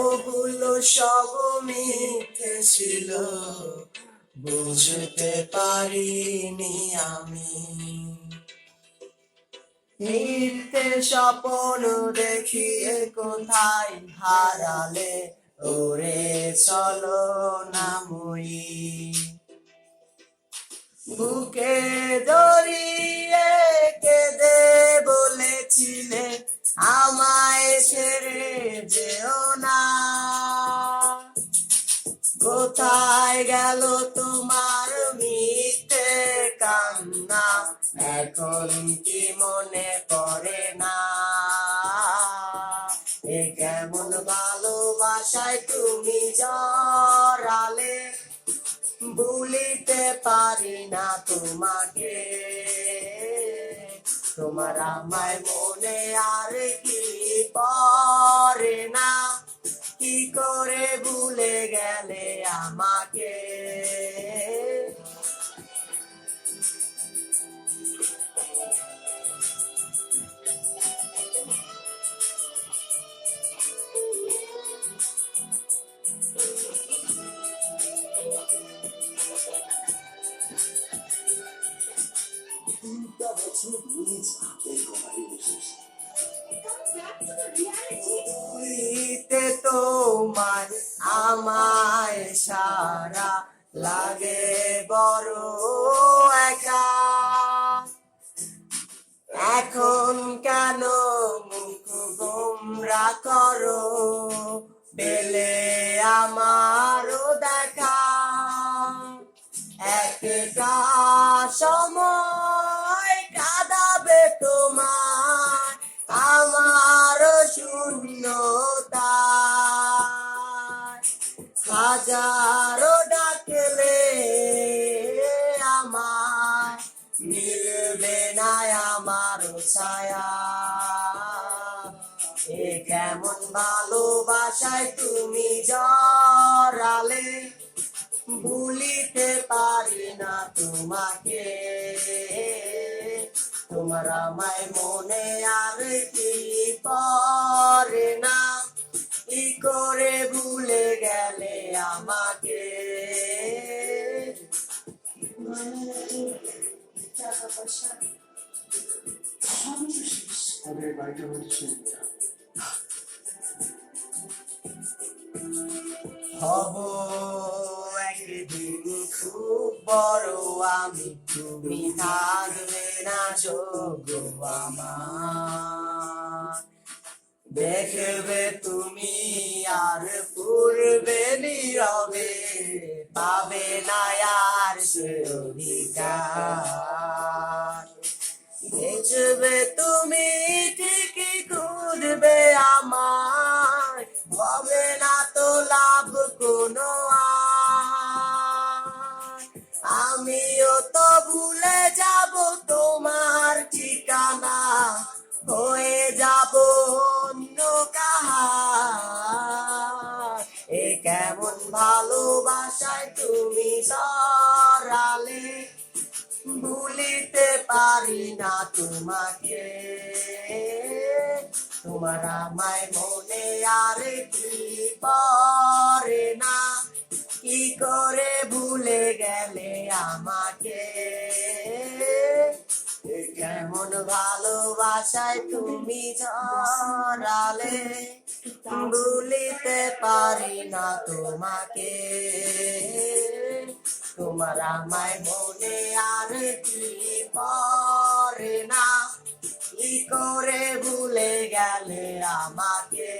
ওগুলো সব মিথ্যে ছিল, বুঝতে পারিনি আমি। মিথ্যে স্বপ্ন দেখিয়ে কোথায় হারালে ওরে চলো না মই। বুকে জড়িয়ে কেঁদে বলেছিলে আমায় ছেড়ে যেও না। কোথায় গেল তোমার মিথ্যে কান্না, এখন কি মনে পড়ে না? এ কেমন ভালোবাসায় তুমি জড়ালে, ভুলিতে পারি না তোমাকে। তোমার আমায় মনে আর কি পড়ে না, কি করে ভুলে গেলে আমাকে। তোমার আমায় সারা লাগে বড় একা। এখন কেন মুখ গোমরা করো, পেলে আমারও দেখা। একটা সময় কাঁদাবে তোমার আমার শূন্যতা। হাজারো ডাকলে আমার মিলবে না আমার ছায়া। এ কেমন ভালোবাসায় তুমি জড়ালে, ভুলিতে পারি না তোমাকে। তোমার আমায় মনে আর কি পড়ে না, কি করে ভুলে গেলে আমাকে। টাকা পয়সা হব একদিন খুব বড় আমি, তুমি থাকবে না যোগ্য আমার। দেখবে তুমি আর পূর্বে নীরবে, পাবে না আর সে অধিকার। দেখবে তুমি ঠিকই খুঁজবে আমার, হবে না তো লাভ কোনো আর। আমিও তো ভুলে যাব তোমার ঠিকানা, হয়ে যাব অন্য কাহার। এ কেমন ভালোবাসায় তুমি জড়ালে, ভুলিতে পারি না তোমাকে। তোমার আমায় মনে আর কি পড়ে না, কি করে ভুলে গেলে আমাকে। কেমন ভালোবাসায় তুমি জড়ালে, ভুলিতে পারি না তোমাকে। তোমার আমায় মনে আর কি পড়ে না, কি করে ভুলে গেলে আমাকে।